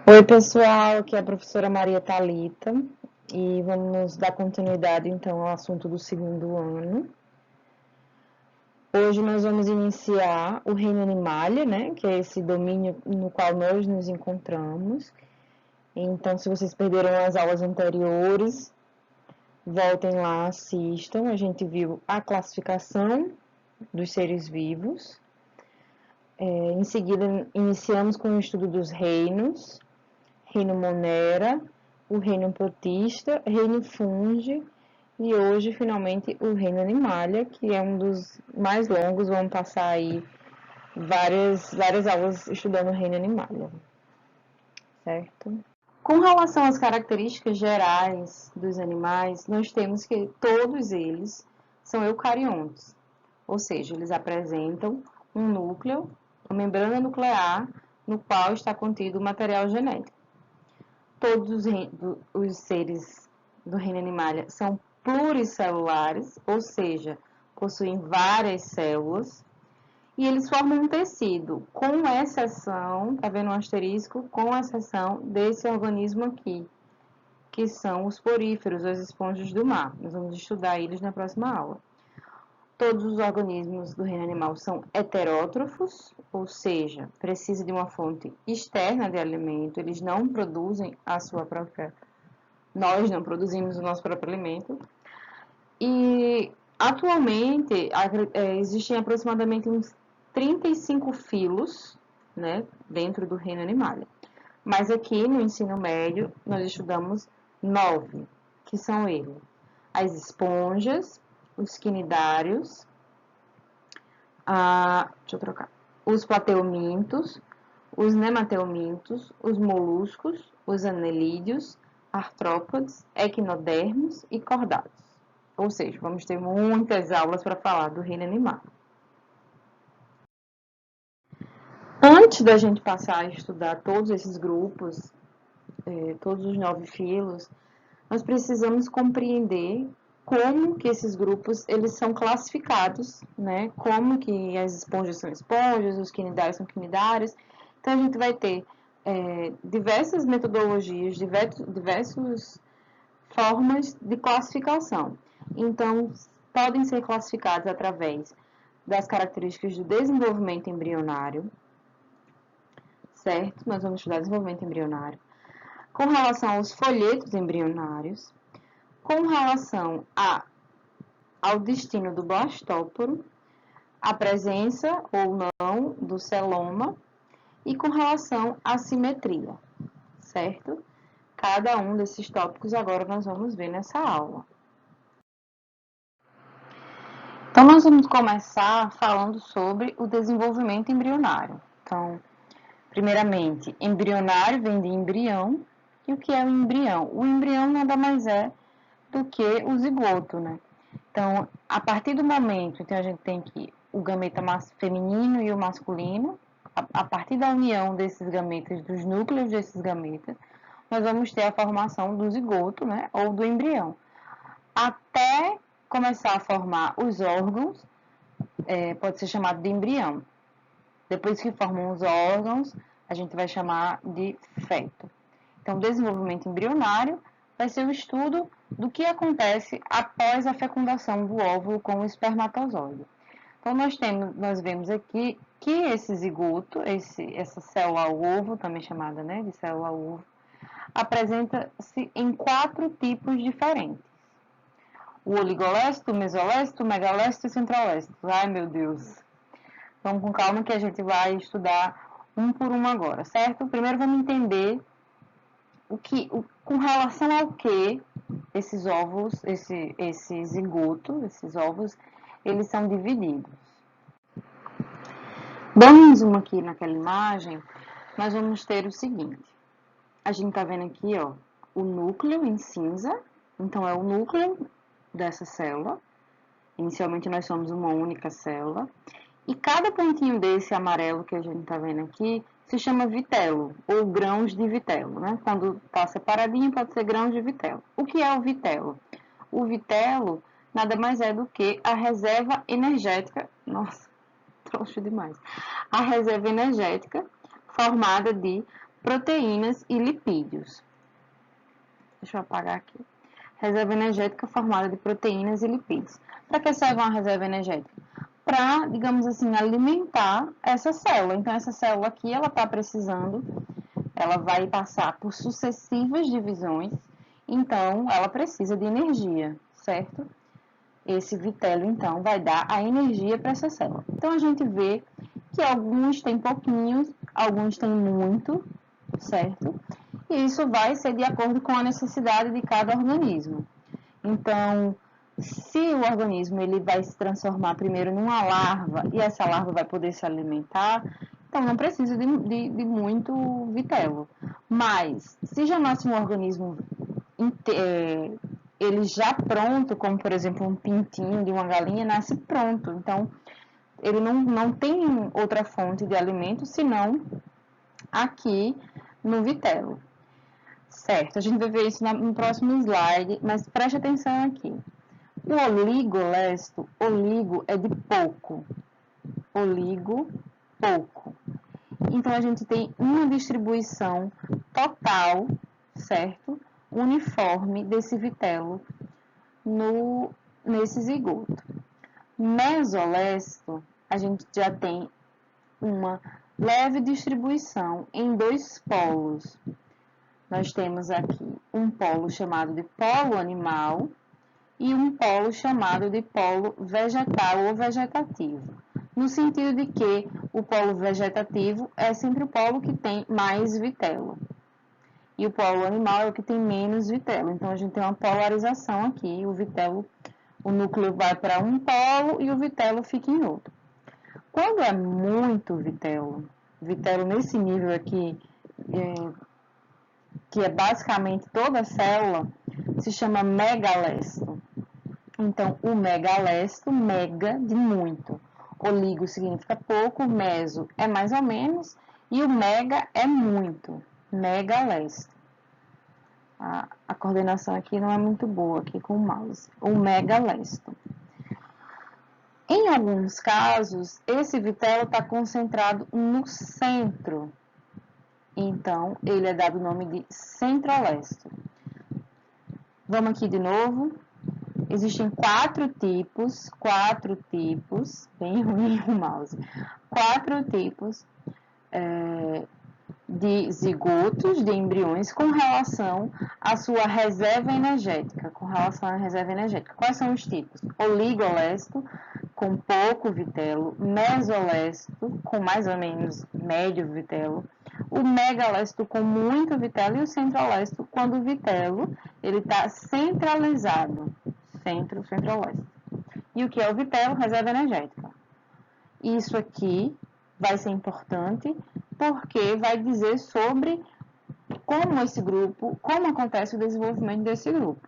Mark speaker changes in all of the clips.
Speaker 1: Oi, pessoal, aqui é a professora Maria Thalita e vamos dar continuidade então ao assunto do segundo ano. Hoje nós vamos iniciar o reino animalia, né, que é esse domínio no qual nós nos encontramos. Então, se vocês perderam as aulas anteriores, voltem lá, assistam. A gente viu a classificação dos seres vivos. Em seguida, iniciamos com o estudo dos reinos. Reino Monera, o reino Protista, reino Fungi e hoje, finalmente, o reino Animalia, que é um dos mais longos. Vamos passar aí várias aulas estudando o reino Animalia, certo? Com relação às características gerais dos animais, nós temos que todos eles são eucariontes, ou seja, eles apresentam um núcleo, uma membrana nuclear, no qual está contido o material genético. Todos os seres do reino Animalia são pluricelulares, ou seja, possuem várias células, e eles formam um tecido, com exceção, tá vendo um asterisco? Com exceção desse organismo aqui, que são os poríferos, as esponjas do mar. Nós vamos estudar eles na próxima aula. Todos os organismos do reino animal são heterótrofos, ou seja, precisam de uma fonte externa de alimento, eles não produzem a sua própria. Nós não produzimos o nosso próprio alimento. E atualmente existem aproximadamente uns 35 filos, né, dentro do reino animalia. Mas aqui no ensino médio nós estudamos 9, que são eles: as esponjas, os quinidários, os plateumintos, os nemateumintos, os moluscos, os anelídeos, artrópodes, equinodermos e cordados. Ou seja, vamos ter muitas aulas para falar do reino animal. Antes da gente passar a estudar todos esses grupos, todos os 9 filos, nós precisamos compreender como que esses grupos eles são classificados, né? Como que as esponjas são esponjas, os quinidários são quinidários. Então, a gente vai ter diversas metodologias, diversas formas de classificação. Então, podem ser classificados através das características do desenvolvimento embrionário, certo? Nós vamos estudar desenvolvimento embrionário. Com relação aos folhetos embrionários, com relação ao destino do blastóporo, a presença ou não do celoma e com relação à simetria, certo? Cada um desses tópicos agora nós vamos ver nessa aula. Então, nós vamos começar falando sobre o desenvolvimento embrionário. Então, primeiramente, embrionário vem de embrião. E o que é o embrião? O embrião nada mais é do que o zigoto, né? Então, a partir do momento, então a gente tem aqui o gameta feminino e o masculino, a partir da união desses gametas, dos núcleos desses gametas, nós vamos ter a formação do zigoto, né, ou do embrião. Até começar a formar os órgãos, pode ser chamado de embrião. Depois que formam os órgãos, a gente vai chamar de feto. Então, desenvolvimento embrionário vai ser o estudo do que acontece após a fecundação do óvulo com o espermatozoide. Então, nós vemos aqui que esse zigoto, essa célula-ovo, também chamada, né, de célula-ovo, apresenta-se em 4 tipos diferentes: o oligolécito, o mesolécito, o megalécito e o centrolécito. Ai, meu Deus! Vamos com calma que a gente vai estudar um por um agora, certo? Primeiro vamos entender com relação ao que esses ovos, esse zigoto, esses ovos, eles são divididos. Dando um zoom aqui naquela imagem, nós vamos ter o seguinte. A gente está vendo aqui, ó, o núcleo em cinza. Então, é o núcleo dessa célula. Inicialmente, nós somos uma única célula. E cada pontinho desse amarelo que a gente está vendo aqui se chama vitelo, ou grãos de vitelo, né? Quando está separadinho, pode ser grãos de vitelo. O que é o vitelo? O vitelo nada mais é do que a reserva energética. Nossa, trouxa demais. A reserva energética formada de proteínas e lipídios. Deixa eu apagar aqui. Reserva energética formada de proteínas e lipídios. Para que serve uma reserva energética? Para, digamos assim, alimentar essa célula. Então, essa célula aqui, ela está precisando, ela vai passar por sucessivas divisões, então, ela precisa de energia, certo? Esse vitelo, então, vai dar a energia para essa célula. Então, a gente vê que alguns têm pouquinhos, alguns têm muito, certo? E isso vai ser de acordo com a necessidade de cada organismo. Então, se o organismo ele vai se transformar primeiro numa larva e essa larva vai poder se alimentar, então não precisa de muito vitelo. Mas, se já nasce um organismo ele já pronto, como por exemplo um pintinho de uma galinha, nasce pronto. Então, ele não tem outra fonte de alimento senão aqui no vitelo. Certo, a gente vai ver isso no próximo slide, mas preste atenção aqui. O oligolesto, oligo é de pouco, oligo, pouco. Então, a gente tem uma distribuição total, certo? Uniforme desse vitelo nesse zigoto. Mesolesto, a gente já tem uma leve distribuição em dois polos. Nós temos aqui um polo chamado de polo animal e um polo chamado de polo vegetal ou vegetativo. No sentido de que o polo vegetativo é sempre o polo que tem mais vitelo. E o polo animal é o que tem menos vitelo. Então, a gente tem uma polarização aqui. O vitelo, o núcleo vai para um polo e o vitelo fica em outro. Quando é muito vitelo nesse nível aqui, que é basicamente toda a célula, se chama megalesto. Então, o megalesto, mega, de muito. Oligo significa pouco, meso é mais ou menos, e o mega é muito, megalesto. A coordenação aqui não é muito boa aqui com o mouse. O megalesto. Em alguns casos, esse vitelo está concentrado no centro. Então, ele é dado o nome de centrolesto. Vamos aqui de novo. Existem quatro tipos, bem ruim o mouse, 4 tipos de zigotos, de embriões, com relação à sua reserva energética, Quais são os tipos? Oligolesto, com pouco vitelo, mesolesto, com mais ou menos médio vitelo, o megalesto com muito vitelo e o centrolesto, quando o vitelo ele está centralizado, centrolesto. E o que é o vitelo? Reserva energética. Isso aqui vai ser importante porque vai dizer sobre como acontece o desenvolvimento desse grupo.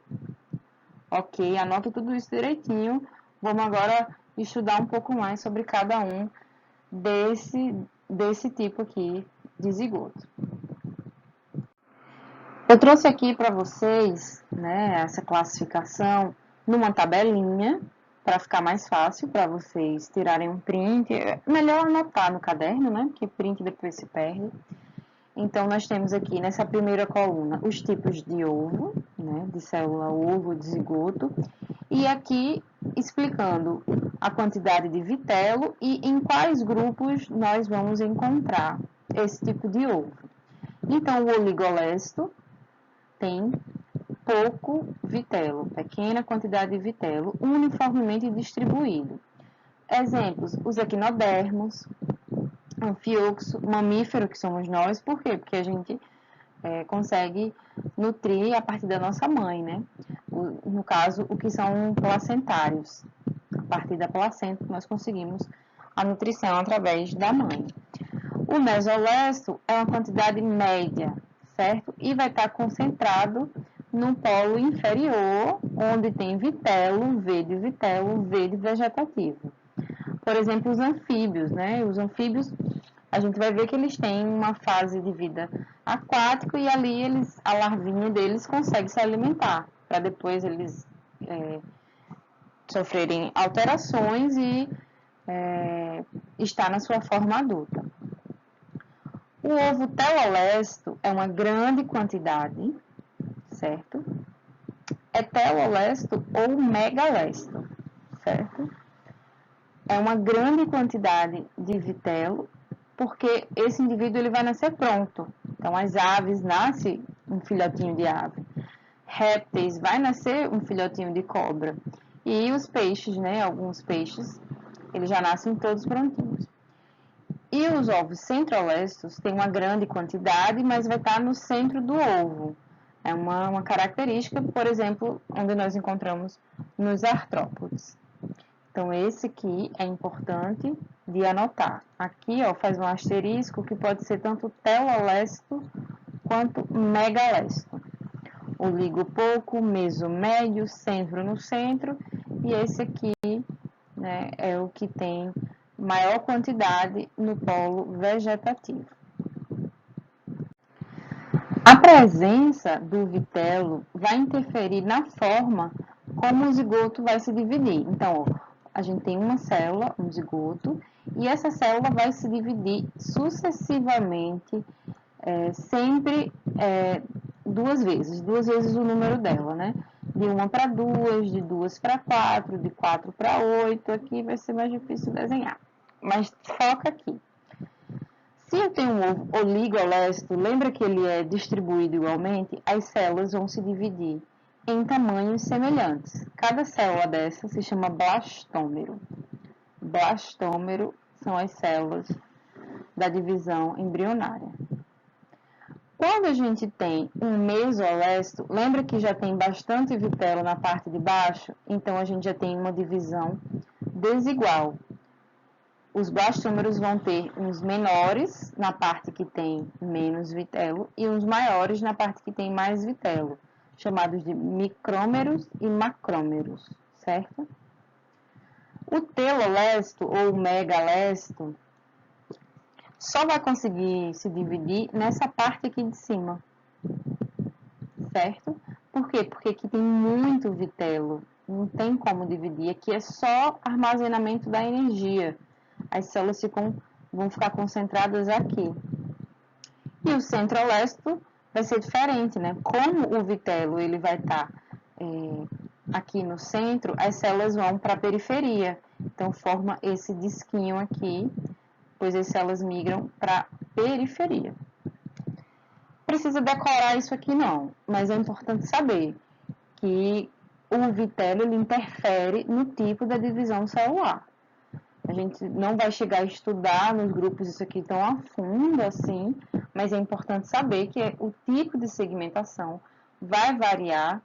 Speaker 1: Ok, anota tudo isso direitinho. Vamos agora estudar um pouco mais sobre cada um desse tipo aqui de zigoto. Eu trouxe aqui para vocês, né, essa classificação numa tabelinha, para ficar mais fácil para vocês tirarem um print. É melhor anotar no caderno, né, porque print depois se perde. Então, nós temos aqui nessa primeira coluna os tipos de ovo, né, de célula ovo, de zigoto, e aqui explicando a quantidade de vitelo e em quais grupos nós vamos encontrar esse tipo de ovo. Então, o oligolesto tem pouco vitelo, pequena quantidade de vitelo, uniformemente distribuído. Exemplos, os equinodermos, anfíoxo, mamífero, que somos nós, por quê? Porque a gente consegue nutrir a partir da nossa mãe, né? No caso, o que são placentários. A partir da placenta, nós conseguimos a nutrição através da mãe. O mesolesto é uma quantidade média, certo? E vai estar concentrado no polo inferior, onde tem vitelo, V de vegetativo. Por exemplo, os anfíbios, né? Os anfíbios, a gente vai ver que eles têm uma fase de vida aquático e ali a larvinha deles consegue se alimentar, para depois eles sofrerem alterações e estar na sua forma adulta. O ovo telolesto é uma grande quantidade, certo? É telolesto ou megalesto, certo? É uma grande quantidade de vitelo, porque esse indivíduo ele vai nascer pronto. Então, as aves nascem um filhotinho de ave. Répteis vai nascer um filhotinho de cobra. E os peixes, né? Alguns peixes, eles já nascem todos prontinhos. E os ovos centrolestos têm uma grande quantidade, mas vai estar no centro do ovo. É uma característica, por exemplo, onde nós encontramos nos artrópodes. Então, esse aqui é importante de anotar. Aqui, ó, faz um asterisco que pode ser tanto telolesto quanto megalesto. Oligopoco, mesomédio, centro no centro. E esse aqui, né, é o que tem maior quantidade no polo vegetativo. A presença do vitelo vai interferir na forma como o zigoto vai se dividir. Então, ó, a gente tem uma célula, um zigoto, e essa célula vai se dividir sucessivamente, sempre duas vezes o número dela, né? De 1 para 2, de 2 para 4, de 4 para 8, aqui vai ser mais difícil desenhar. Mas foca aqui. Se eu tenho um ovo oligolesto, lembra que ele é distribuído igualmente? As células vão se dividir em tamanhos semelhantes. Cada célula dessa se chama blastômero. Blastômero são as células da divisão embrionária. Quando a gente tem um mesolesto, lembra que já tem bastante vitelo na parte de baixo? Então, a gente já tem uma divisão desigual. Os blastômeros vão ter uns menores na parte que tem menos vitelo e uns maiores na parte que tem mais vitelo, chamados de micrômeros e macrômeros, certo? O telolesto ou megalesto só vai conseguir se dividir nessa parte aqui de cima, certo? Por quê? Porque aqui tem muito vitelo, não tem como dividir, aqui é só armazenamento da energia. As células vão ficar concentradas aqui. E o centrolesto vai ser diferente, né? Como o vitelo ele vai estar aqui no centro, as células vão para a periferia. Então, forma esse disquinho aqui, pois as células migram para a periferia. Precisa decorar isso aqui não, mas é importante saber que o vitelo ele interfere no tipo da divisão celular. A gente não vai chegar a estudar nos grupos isso aqui tão a fundo assim, mas é importante saber que o tipo de segmentação vai variar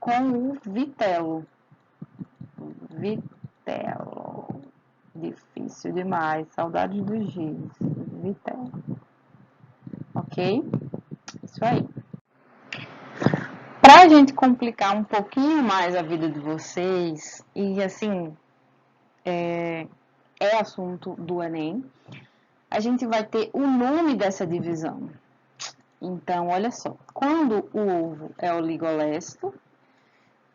Speaker 1: com o vitelo. Vitelo. Difícil demais. Saudades dos giz. Vitelo. Ok? Isso aí. Para a gente complicar um pouquinho mais a vida de vocês, e assim, é assunto do Enem, a gente vai ter o nome dessa divisão. Então, olha só, quando o ovo é oligolesto,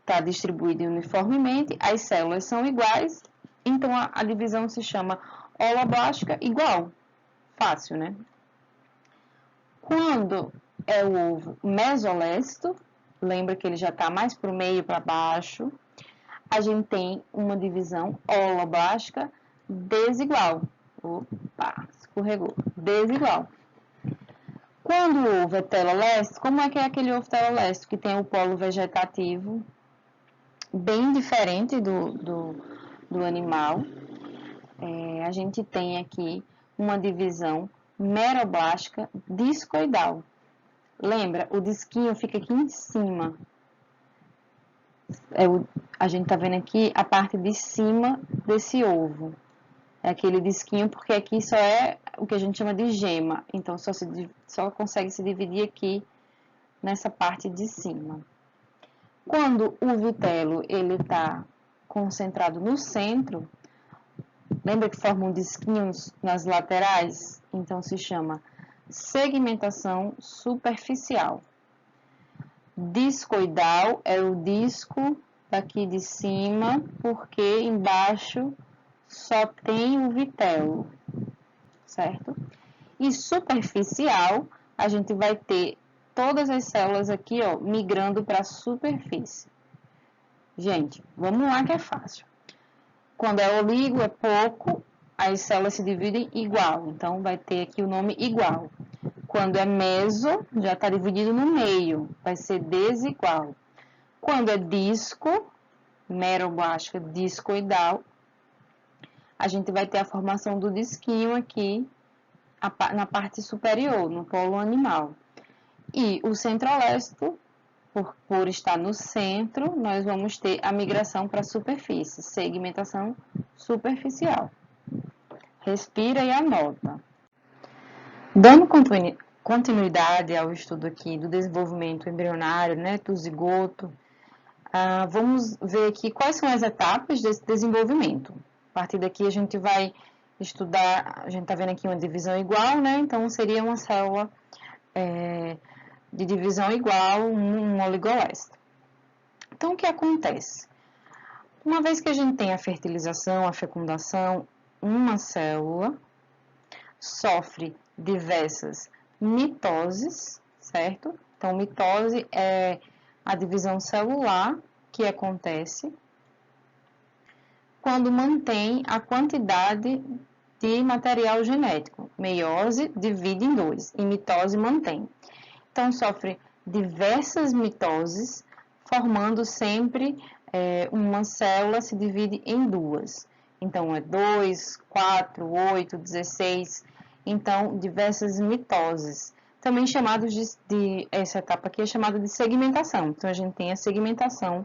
Speaker 1: está distribuído uniformemente, as células são iguais, então a divisão se chama holoblástica igual. Fácil, né? Quando é o ovo mesolesto, lembra que ele já está mais para o meio para baixo, a gente tem uma divisão holoblástica desigual. Opa, escorregou. Desigual. Quando o ovo é telolesto, como é que é aquele ovo telolesto que tem o polo vegetativo bem diferente do animal? A gente tem aqui uma divisão meroblástica discoidal. Lembra? O disquinho fica aqui em cima. A gente está vendo aqui a parte de cima desse ovo. É aquele disquinho, porque aqui só é o que a gente chama de gema. Então, só consegue se dividir aqui nessa parte de cima. Quando o vitelo está concentrado no centro, lembra que formam disquinhos nas laterais? Então, se chama segmentação superficial. Discoidal é o disco daqui de cima, porque embaixo só tem o vitelo, certo? E superficial, a gente vai ter todas as células aqui, ó, migrando para a superfície. Gente, vamos lá que é fácil. Quando é oligo, é pouco, as células se dividem igual, então vai ter aqui o nome igual. Quando é meso, já está dividido no meio, vai ser desigual. Quando é disco, meroblástica discoidal, a gente vai ter a formação do disquinho aqui na parte superior, no polo animal. E o centrolesto, por estar no centro, nós vamos ter a migração para a superfície, segmentação superficial. Respira e anota. Dando continuidade ao estudo aqui do desenvolvimento embrionário, né, do zigoto, vamos ver aqui quais são as etapas desse desenvolvimento. A partir daqui a gente vai estudar, a gente está vendo aqui uma divisão igual, né, então seria uma célula de divisão igual, um oligolesto. Então, o que acontece? Uma vez que a gente tem a fertilização, a fecundação, uma célula sofre diversas mitoses, certo? Então, mitose é a divisão celular que acontece quando mantém a quantidade de material genético. Meiose divide em 2 e mitose mantém. Então, sofre diversas mitoses, formando sempre uma célula se divide em 2. Então, é 2, 4, 8, 16. Então, diversas mitoses. Também chamados essa etapa aqui é chamada de segmentação. Então, a gente tem a segmentação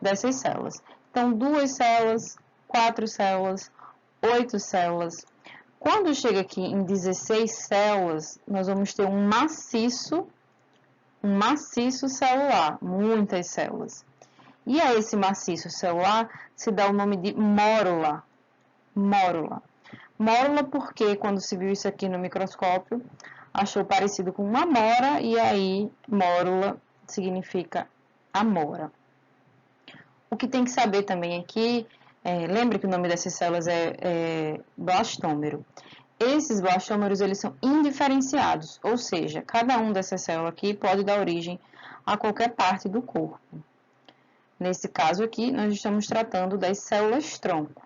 Speaker 1: dessas células. Então, 2 células, 4 células, 8 células. Quando chega aqui em 16 células, nós vamos ter um maciço celular, muitas células. E a esse maciço celular se dá o nome de mórula. Mórula. Mórula porque quando se viu isso aqui no microscópio, achou parecido com uma amora e aí mórula significa amora. O que tem que saber também aqui, lembra que o nome dessas células é blastômero. Esses blastômeros, eles são indiferenciados, ou seja, cada um dessas células aqui pode dar origem a qualquer parte do corpo. Nesse caso aqui, nós estamos tratando das células-tronco.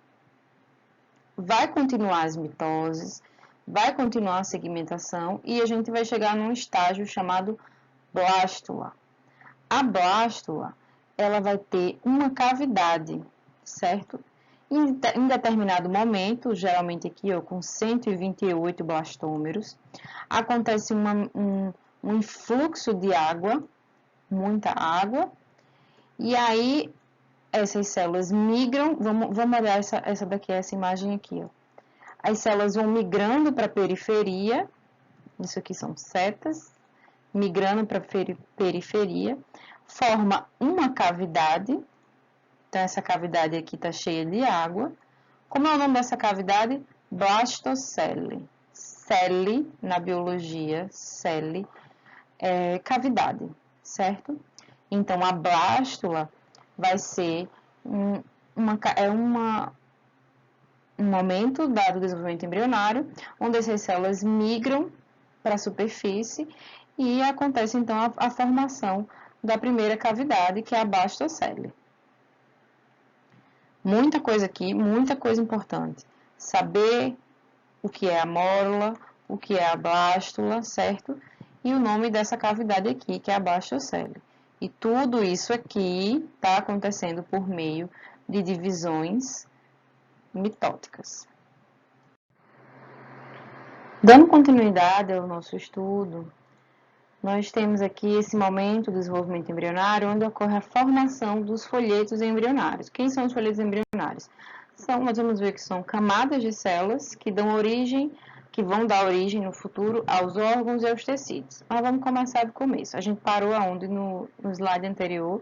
Speaker 1: Vai continuar as mitoses, vai continuar a segmentação e a gente vai chegar num estágio chamado blástula. A blástula, ela vai ter uma cavidade, certo? Em determinado momento, geralmente aqui com 128 blastômeros, acontece um influxo de água, muita água, e aí essas células migram, vamos olhar essa daqui, essa imagem aqui, ó. As células vão migrando para a periferia, isso aqui são setas, migrando para a periferia, forma uma cavidade. Então, essa cavidade aqui está cheia de água. Como é o nome dessa cavidade? Blastocele. Cele, na biologia, cele, é cavidade, certo? Então, a blástula vai ser um momento dado desenvolvimento embrionário, onde essas células migram para a superfície e acontece, então, a formação da primeira cavidade, que é a blastocele. Muita coisa aqui, muita coisa importante. Saber o que é a mórula, o que é a blástula, certo? E o nome dessa cavidade aqui, que é a blastocele. E tudo isso aqui está acontecendo por meio de divisões mitóticas. Dando continuidade ao nosso estudo, nós temos aqui esse momento do desenvolvimento embrionário, onde ocorre a formação dos folhetos embrionários. Quem são os folhetos embrionários? Nós vamos ver que são camadas de células que vão dar origem no futuro aos órgãos e aos tecidos. Mas vamos começar do começo. A gente parou aonde no slide anterior,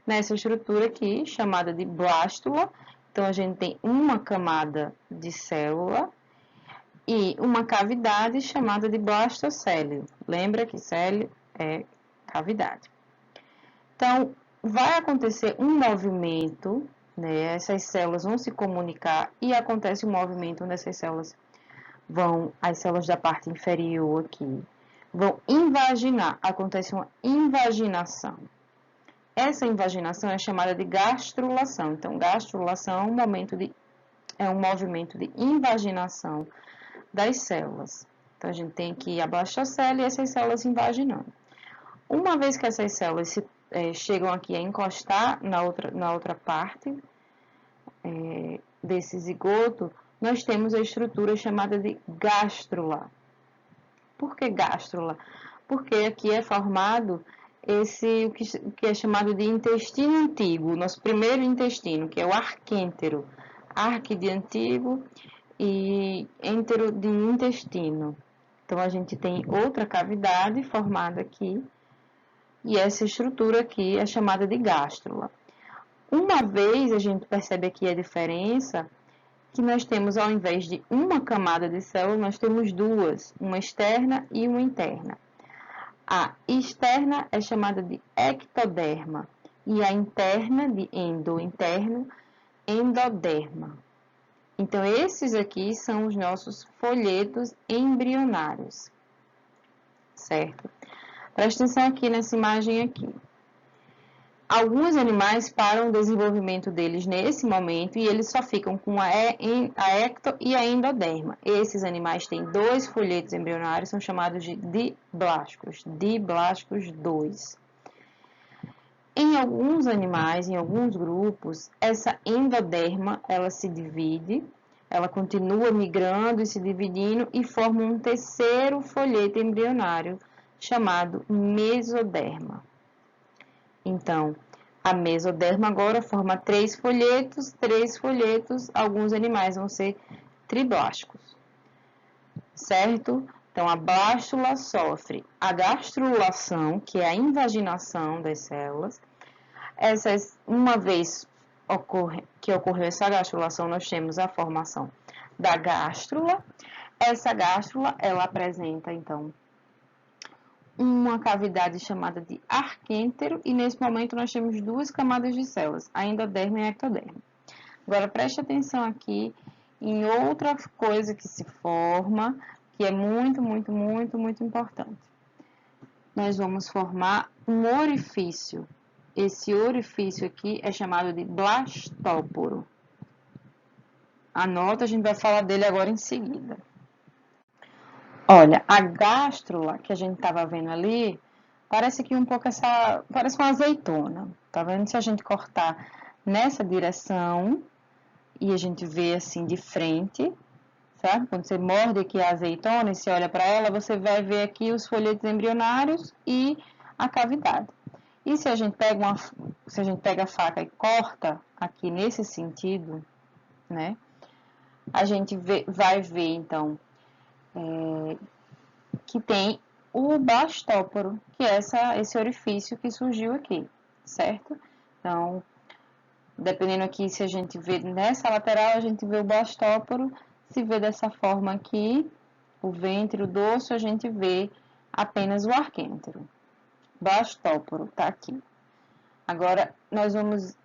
Speaker 1: nessa estrutura aqui, chamada de blástula. Então, a gente tem uma camada de célula e uma cavidade chamada de blastocélio. Lembra que célio é cavidade. Então, vai acontecer um movimento, né? Essas células vão se comunicar e acontece um movimento onde essas células as células da parte inferior aqui, vão invaginar, acontece uma invaginação. Essa invaginação é chamada de gastrulação. Então, gastrulação é um movimento de invaginação das células. Então, a gente tem aqui a blastocela e essas células invaginando. Uma vez que essas células chegam aqui a encostar na outra parte desse zigoto, nós temos a estrutura chamada de gástrula. Por que gástrula? Porque aqui é formado o que é chamado de intestino antigo, nosso primeiro intestino, que é o arquêntero. Arque de antigo e êntero de intestino. Então, a gente tem outra cavidade formada aqui, e essa estrutura aqui é chamada de gástrula. Uma vez a gente percebe aqui a diferença, que nós temos, ao invés de uma camada de célula, nós temos duas, uma externa e uma interna. A externa é chamada de ectoderma e a interna, de endoderma. Então, esses aqui são os nossos folhetos embrionários, certo? Presta atenção aqui nessa imagem aqui. Alguns animais param o desenvolvimento deles nesse momento e eles só ficam com a ecto e a endoderma. Esses animais têm dois folhetos embrionários, são chamados de diblásticos 2. Em alguns animais, em alguns grupos, essa endoderma, ela se divide, ela continua migrando e se dividindo e forma um terceiro folheto embrionário, chamado mesoderma. Então, a mesoderma agora forma três folhetos, alguns animais vão ser triblásticos, certo? Então, a blástula sofre a gastrulação, que é a invaginação das células. Uma vez que ocorreu essa gastrulação, nós temos a formação da gástrula. Essa gástrula, ela apresenta, então, uma cavidade chamada de arquêntero, e nesse momento nós temos duas camadas de células, a endoderma e a ectoderma. Agora, preste atenção aqui em outra coisa que se forma, que é muito importante. Nós vamos formar um orifício. Esse orifício aqui é chamado de blastóporo. Anota, a gente vai falar dele agora em seguida. Olha, a gástrula que a gente estava vendo ali, parece aqui um pouco parece uma azeitona. Tá vendo? Se a gente cortar nessa direção e a gente vê assim de frente, sabe? Quando você morde aqui a azeitona e você olha para ela, você vai ver aqui os folhetos embrionários e a cavidade. E se a gente pega a faca e corta aqui nesse sentido, né? A gente vai ver então que tem o blastóporo, que é esse orifício que surgiu aqui, certo? Então, dependendo aqui, se a gente vê nessa lateral, a gente vê o blastóporo. Se vê dessa forma aqui, o ventre, o dorso, a gente vê apenas o arquêntero. Blastóporo tá aqui. Agora, nós vamos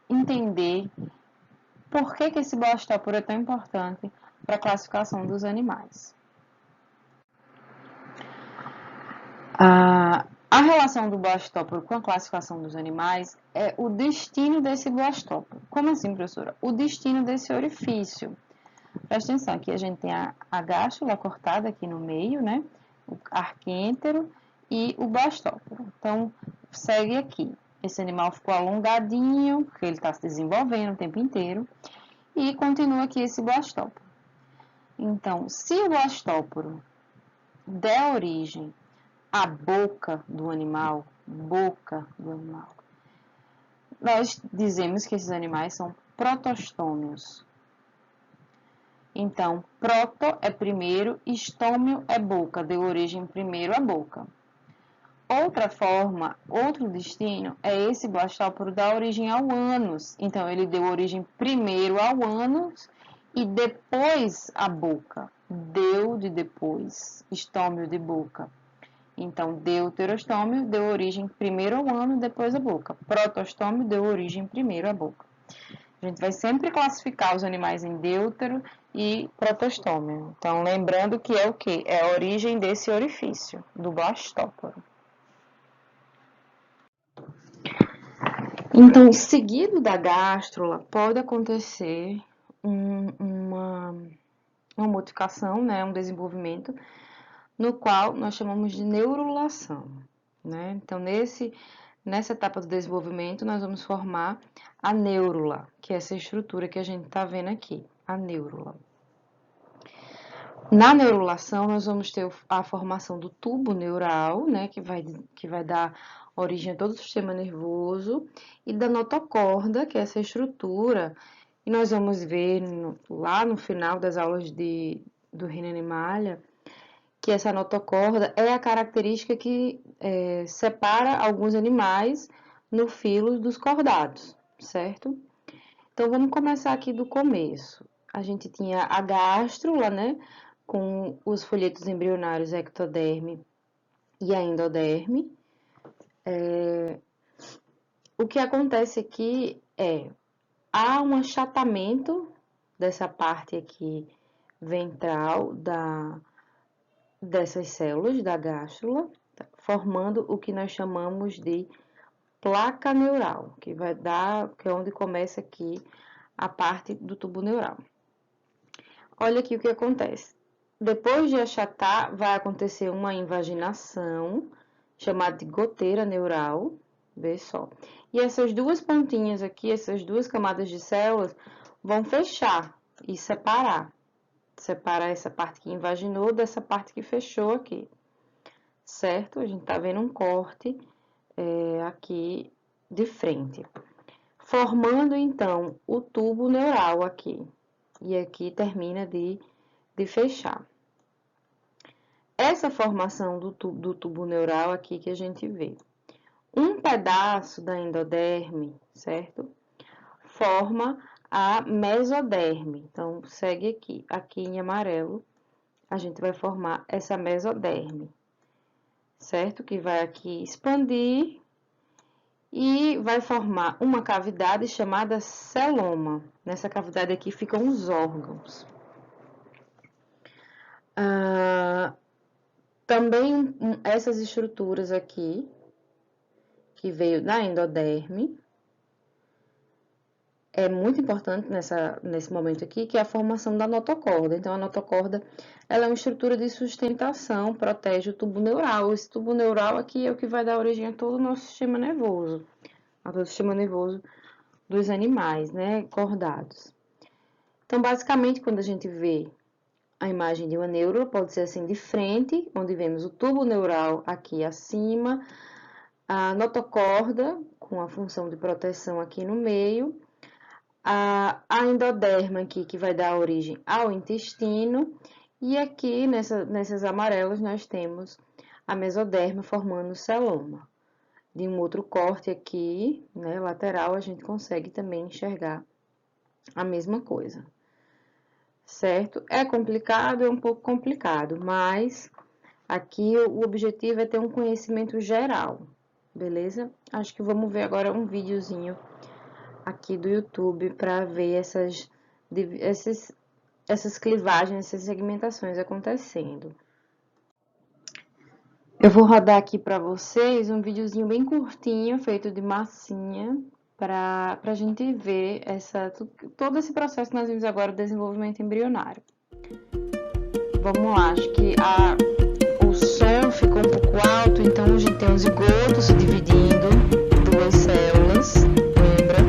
Speaker 1: entender por que esse blastóporo é tão importante para a classificação dos animais. A relação do blastóporo com a classificação dos animais é o destino desse blastóporo. Como assim, professora? O destino desse orifício. Presta atenção, aqui a gente tem a gástrula cortada aqui no meio, né? O arquêntero e o blastóporo. Então, segue aqui. Esse animal ficou alongadinho, porque ele está se desenvolvendo o tempo inteiro. E continua aqui esse blastóporo. Então, se o blastóporo der origem à boca do animal, nós dizemos que esses animais são protostômios. Então, proto é primeiro, estômio é boca, deu origem primeiro à boca. Outra forma, outro destino, é esse blastóporo dar origem ao ânus. Então, ele deu origem primeiro ao ânus e depois à boca. Deu de depois, estômio de boca. Então, deuterostômio deu origem primeiro ao ânus, depois à boca. Protostômio deu origem primeiro à boca. A gente vai sempre classificar os animais em deutero e protostômio. Então, lembrando que é o quê? É a origem desse orifício, do blastóporo. Então, seguido da gástrula, pode acontecer uma modificação, né, um desenvolvimento, no qual nós chamamos de neurulação, né? Então, nessa etapa do desenvolvimento, nós vamos formar a neurula, que é essa estrutura que a gente está vendo aqui, a neurula. Na neurulação, nós vamos ter a formação do tubo neural, né, que vai dar origem a todo o sistema nervoso, e da notocorda, que é essa estrutura, e nós vamos ver lá no final das aulas do reino animalia, que essa notocorda é a característica que separa alguns animais no filo dos cordados, certo? Então, vamos começar aqui do começo. A gente tinha a gástrula, né, com os folhetos embrionários ectoderme e a endoderme. O que acontece aqui há um achatamento dessa parte aqui ventral dessas células da gástrula, formando o que nós chamamos de placa neural, que é onde começa aqui a parte do tubo neural. Olha aqui o que acontece. Depois de achatar, vai acontecer uma invaginação, chamada de goteira neural, vê só. E essas duas pontinhas aqui, essas duas camadas de células, vão fechar e separar. Separar essa parte que invaginou dessa parte que fechou aqui, certo? A gente tá vendo um corte aqui de frente, formando então o tubo neural aqui, e aqui termina de fechar. Essa formação do tubo neural aqui que a gente vê, um pedaço da endoderme, certo? Forma a mesoderme. Então, segue aqui. Aqui em amarelo, a gente vai formar essa mesoderme, certo? Que vai aqui expandir e vai formar uma cavidade chamada celoma. Nessa cavidade aqui ficam os órgãos. Também essas estruturas aqui, que veio da endoderme, é muito importante nesse momento aqui, que é a formação da notocorda. Então, a notocorda, ela é uma estrutura de sustentação, protege o tubo neural. Esse tubo neural aqui é o que vai dar origem a todo o nosso sistema nervoso, a todo o sistema nervoso dos animais, né, cordados. Então, basicamente, quando a gente vê a imagem de uma neurula, pode ser assim de frente, onde vemos o tubo neural aqui acima, a notocorda, com a função de proteção aqui no meio, a endoderma aqui, que vai dar origem ao intestino, e aqui, nessas amarelas, nós temos a mesoderma formando o celoma. De um outro corte aqui, né, lateral, a gente consegue também enxergar a mesma coisa. Certo? É complicado, é um pouco complicado, mas aqui o objetivo é ter um conhecimento geral, beleza? Acho que vamos ver agora um videozinho aqui do YouTube para ver essas clivagens, essas segmentações acontecendo. Eu vou rodar aqui para vocês um videozinho bem curtinho, feito de massinha, para a gente ver todo esse processo que nós vimos agora do desenvolvimento embrionário. Vamos lá, acho que o som ficou um pouco alto, então a gente tem um zigoto se dividindo em duas células, lembra?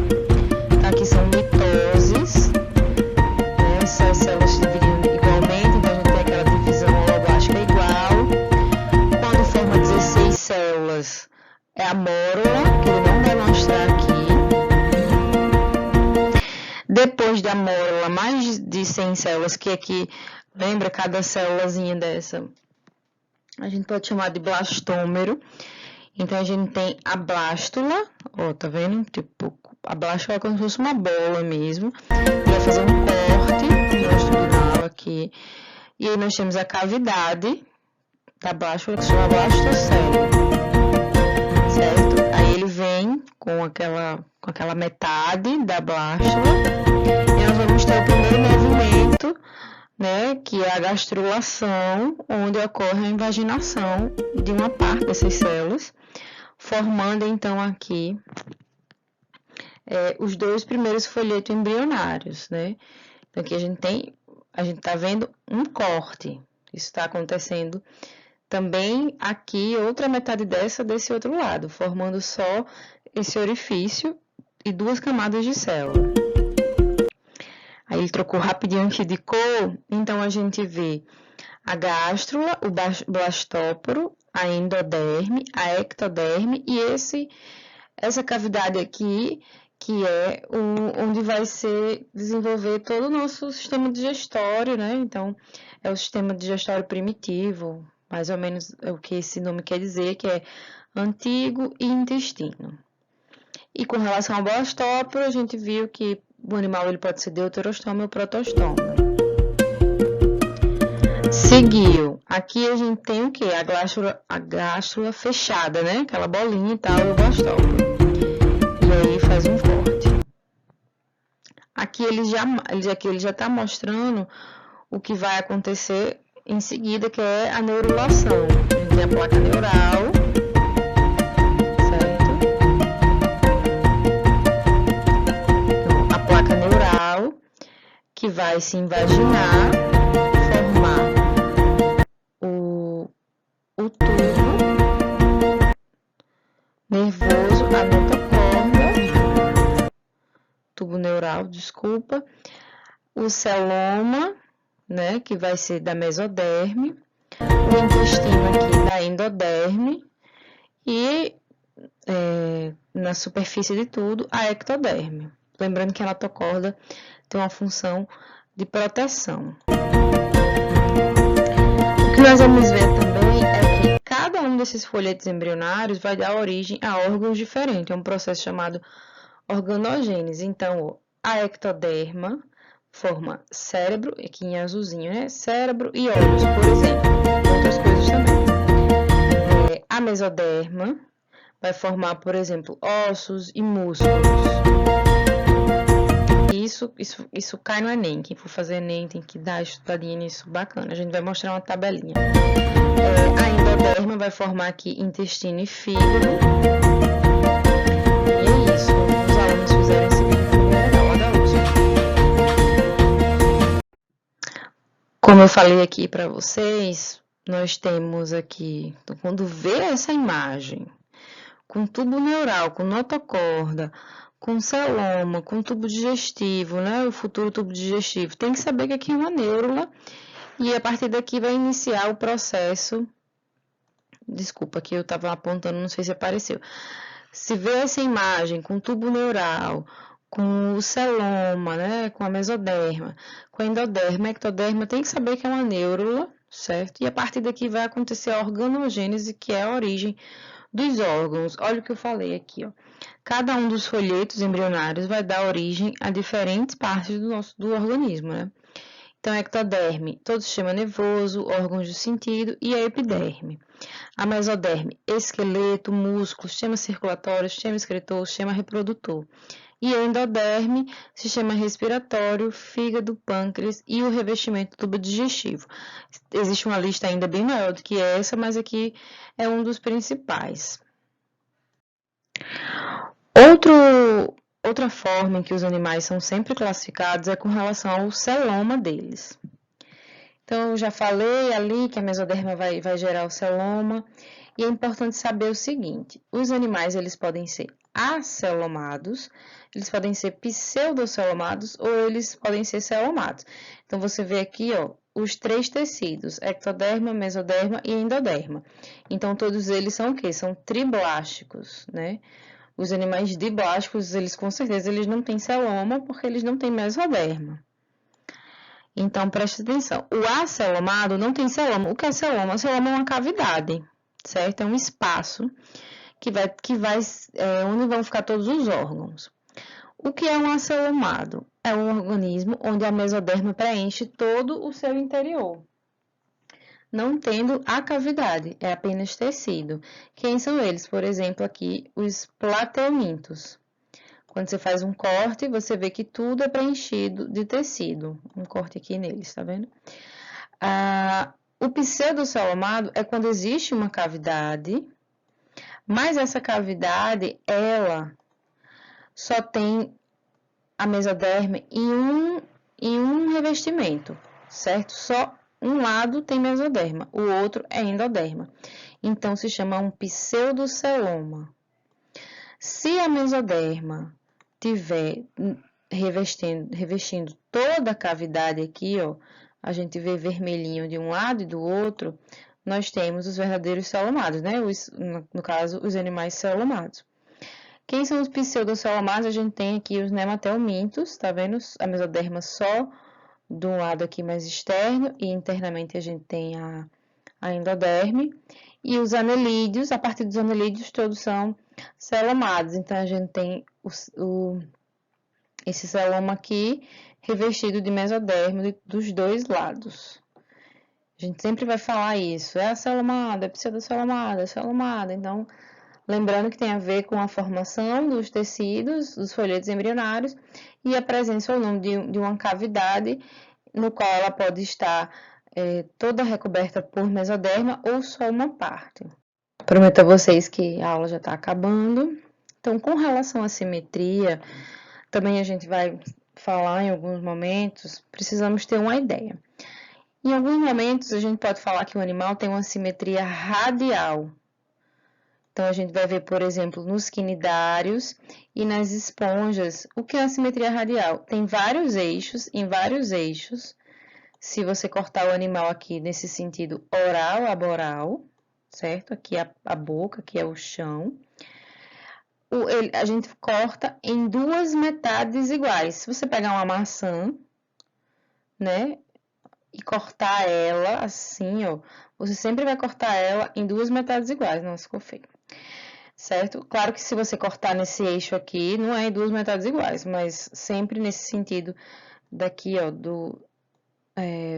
Speaker 1: Então, aqui são mitoses, né? Essas células se dividindo igualmente, então a gente tem aquela divisão holoblástica igual. Quando forma 16 células, é a mórula, que ele não vai mostrar aqui. Depois da mórula, mais de 100 células, que aqui, lembra, cada célulazinha dessa, a gente pode chamar de blastômero. Então, a gente tem a blástula, ó, tá vendo? Tipo, a blástula é como se fosse uma bola mesmo. E vai fazer um corte longitudinal aqui. E aí, nós temos a cavidade da blástula, que se chama blastocélula, certo? Aí, ele vem com aquela metade da blástula. E nós vamos ter o primeiro movimento certo? Né, que é a gastrulação, onde ocorre a invaginação de uma parte dessas células, formando então aqui os dois primeiros folhetos embrionários, né? Então aqui a gente está vendo um corte, isso está acontecendo também aqui, outra metade desse outro lado, formando só esse orifício e duas camadas de célula. Aí ele trocou rapidinho aqui de cor, então a gente vê a gástrula, o blastóporo, a endoderme, a ectoderme e essa cavidade aqui, que é onde vai desenvolver todo o nosso sistema digestório, né? Então, é o sistema digestório primitivo, mais ou menos é o que esse nome quer dizer, que é antigo e intestino. E com relação ao blastóporo, a gente viu que o animal ele pode ser deuterostoma ou protostoma. Seguiu. Aqui a gente tem o quê? A gástrula fechada, né? Aquela bolinha e tal, e o blastóporo. E aí faz um corte. Aqui ele já está mostrando o que vai acontecer em seguida, que é a neurulação. A gente tem a placa neural. Que vai se invaginar, formar o tubo nervoso, a notocorda, tubo neural, desculpa, o celoma, né, que vai ser da mesoderme, o intestino aqui da endoderme e na superfície de tudo, a ectoderme. Lembrando que a notocorda tem uma função de proteção. O que nós vamos ver também é que cada um desses folhetos embrionários vai dar origem a órgãos diferentes. É um processo chamado organogênese. Então, a ectoderma forma cérebro, aqui em azulzinho, né? Cérebro e olhos, por exemplo. Outras coisas também. A mesoderma vai formar, por exemplo, ossos e músculos. Isso cai no Enem. Quem for fazer Enem tem que dar estudadinha nisso, bacana. A gente vai mostrar uma tabelinha. A endoderma vai formar aqui intestino e fígado. E é isso. Os alunos fizeram esse vídeo na aula da USP. Como eu falei aqui para vocês, nós temos aqui, quando vê essa imagem, com tubo neural, com notocorda, com celoma, com tubo digestivo, né? O futuro tubo digestivo. Tem que saber que aqui é uma neurula e a partir daqui vai iniciar o processo. Desculpa, aqui eu estava apontando, não sei se apareceu. Se vê essa imagem com tubo neural, com o celoma, né? Com a mesoderma, com a endoderma, a ectoderma, tem que saber que é uma neurula, certo? E a partir daqui vai acontecer a organogênese, que é a origem dos órgãos. Olha o que eu falei aqui, ó. Cada um dos folhetos embrionários vai dar origem a diferentes partes do organismo, né? Então, a ectoderme, todo o sistema nervoso, órgãos do sentido e a epiderme. A mesoderme, esqueleto, músculo, sistema circulatório, sistema excretor, sistema reprodutor. E a endoderme, sistema respiratório, fígado, pâncreas e o revestimento do tubo digestivo. Existe uma lista ainda bem maior do que essa, mas aqui é um dos principais. Outra forma em que os animais são sempre classificados é com relação ao celoma deles. Então, eu já falei ali que a mesoderma vai gerar o celoma, e é importante saber o seguinte, os animais eles podem ser acelomados, eles podem ser pseudocelomados ou eles podem ser celomados. Então, você vê aqui, ó, os três tecidos, ectoderma, mesoderma e endoderma. Então, todos eles são o quê? São triblásticos, né? Os animais diblásticos, eles com certeza eles não têm celoma porque eles não têm mesoderma. Então, preste atenção. O acelomado não tem celoma. O que é celoma? O celoma é uma cavidade, certo? É um espaço onde vão ficar todos os órgãos. O que é um acelomado? É um organismo onde a mesoderma preenche todo o seu interior, não tendo a cavidade, é apenas tecido. Quem são eles? Por exemplo, aqui, os plateumintos. Quando você faz um corte, você vê que tudo é preenchido de tecido. Um corte aqui neles, tá vendo? O pseudocelomado é quando existe uma cavidade, mas essa cavidade, ela só tem a mesoderma em um revestimento, certo? Só um lado tem mesoderma, o outro é endoderma. Então, se chama um pseudoceloma. Se a mesoderma tiver revestindo toda a cavidade aqui, ó, a gente vê vermelhinho de um lado e do outro, nós temos os verdadeiros celomados, né? No caso, os animais celomados. Quem são os pseudocelomados? A gente tem aqui os nematelmintos, tá vendo? A mesoderma só de um lado aqui mais externo e internamente a gente tem a endoderme. E os anelídeos, a partir dos anelídeos todos são celomados. Então, a gente tem esse celoma aqui revestido de mesoderma dos dois lados. A gente sempre vai falar isso. É a celomada, é pseudocelomada, é celomada. Então, lembrando que tem a ver com a formação dos tecidos, dos folhetos embrionários e a presença ou não de uma cavidade no qual ela pode estar toda recoberta por mesoderma ou só uma parte. Prometo a vocês que a aula já está acabando. Então, com relação à simetria, também a gente vai falar em alguns momentos, precisamos ter uma ideia. Em alguns momentos, a gente pode falar que o animal tem uma simetria radial. Então, a gente vai ver, por exemplo, nos quinidários e nas esponjas. O que é a simetria radial? Tem vários eixos, em vários eixos. Se você cortar o animal aqui nesse sentido oral a boral, certo? Aqui é a boca, aqui é o chão. A gente corta em duas metades iguais. Se você pegar uma maçã, né, e cortar ela assim, ó, você sempre vai cortar ela em duas metades iguais. Não, ficou feio. Certo? Claro que se você cortar nesse eixo aqui, não é em duas metades iguais, mas sempre nesse sentido daqui, ó, do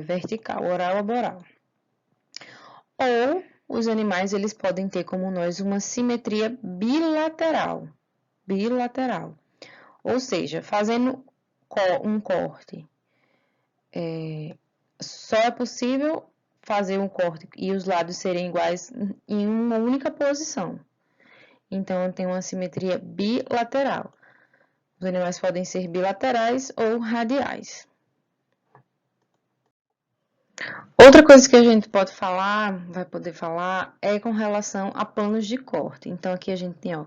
Speaker 1: vertical, oral a boral. Ou os animais, eles podem ter, como nós, uma simetria bilateral. Bilateral. Ou seja, fazendo um corte, só é possível fazer um corte e os lados serem iguais em uma única posição. Então, tem uma simetria bilateral. Os animais podem ser bilaterais ou radiais. Outra coisa que a gente pode falar, vai poder falar, é com relação a planos de corte. Então, aqui a gente tem, ó,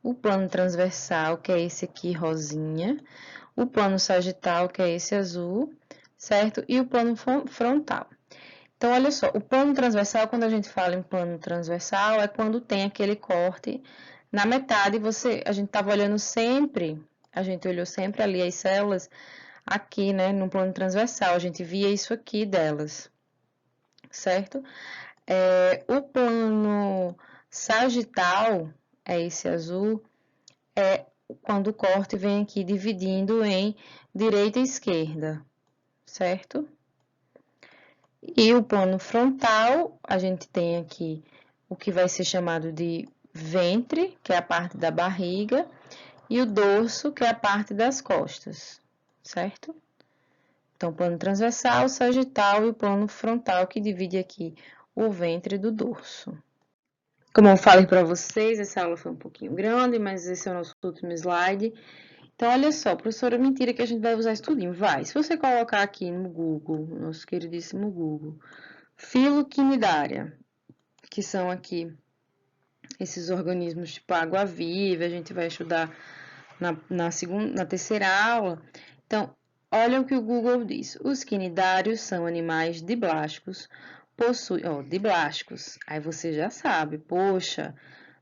Speaker 1: o plano transversal, que é esse aqui, rosinha, o plano sagital, que é esse azul, certo? E o plano frontal. Então, olha só, o plano transversal, quando a gente fala em plano transversal, é quando tem aquele corte na metade, a gente estava olhando sempre, a gente olhou sempre ali as células aqui, né, no plano transversal, a gente via isso aqui delas, certo? O plano sagital, é esse azul, é quando o corte vem aqui dividindo em direita e esquerda, certo? E o plano frontal, a gente tem aqui o que vai ser chamado de ventre, que é a parte da barriga, e o dorso, que é a parte das costas, certo? Então, plano transversal, sagital e o plano frontal, que divide aqui o ventre do dorso. Como eu falei para vocês, essa aula foi um pouquinho grande, mas esse é o nosso último slide. Então, olha só, professora, mentira que a gente vai usar isso tudinho. Vai, se você colocar aqui no Google, nosso queridíssimo Google, filoquinidária, que são aqui esses organismos tipo água-viva, a gente vai estudar na terceira aula. Então, olha o que o Google diz. Os quinidários são animais diblásticos, diblásticos. Aí você já sabe, poxa,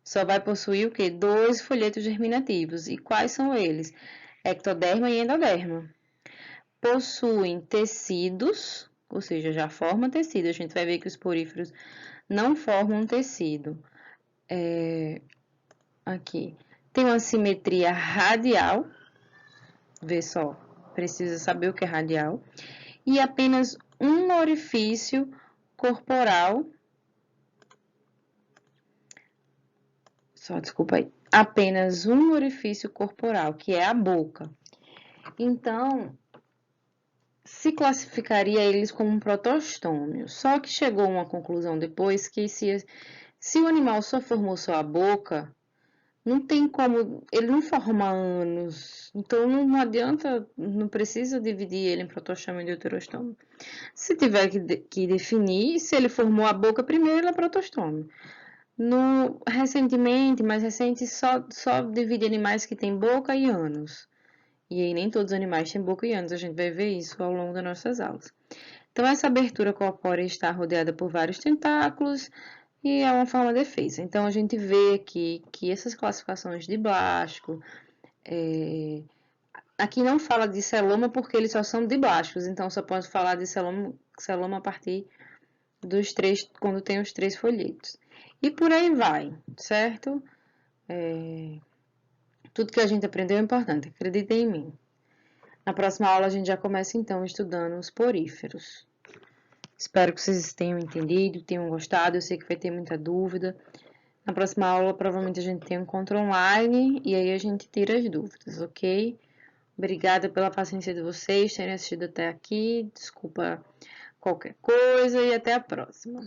Speaker 1: só vai possuir o quê? 2 folhetos germinativos. E quais são eles? Ectoderma e endoderma. Possuem tecidos, ou seja, já forma tecido. A gente vai ver que os poríferos não formam tecido. Aqui. Tem uma simetria radial. Vê só, precisa saber o que é radial. E apenas um orifício corporal. desculpa aí. Apenas um orifício corporal, que é a boca. Então, se classificaria eles como um protostômio. Só que chegou a uma conclusão depois que se o animal só formou só a boca, não tem como, ele não forma ânus. Então não adianta, não precisa dividir ele em protostômio e deuterostômio. Se tiver que definir, se ele formou a boca primeiro, ele é protostômio. Recentemente, mais recente, só divide animais que têm boca e ânus. E aí nem todos os animais têm boca e ânus, a gente vai ver isso ao longo das nossas aulas. Então, essa abertura corpórea está rodeada por vários tentáculos e é uma forma de defesa. Então, a gente vê aqui que essas classificações de blástico, aqui não fala de celoma porque eles só são diblásticos, então só posso falar de celoma a partir dos três, quando tem os 3 folhetos. E por aí vai, certo? Tudo que a gente aprendeu é importante, acreditem em mim. Na próxima aula a gente já começa então estudando os poríferos. Espero que vocês tenham entendido, tenham gostado, eu sei que vai ter muita dúvida. Na próxima aula provavelmente a gente tem um encontro online e aí a gente tira as dúvidas, ok? Obrigada pela paciência de vocês terem assistido até aqui, desculpa qualquer coisa e até a próxima.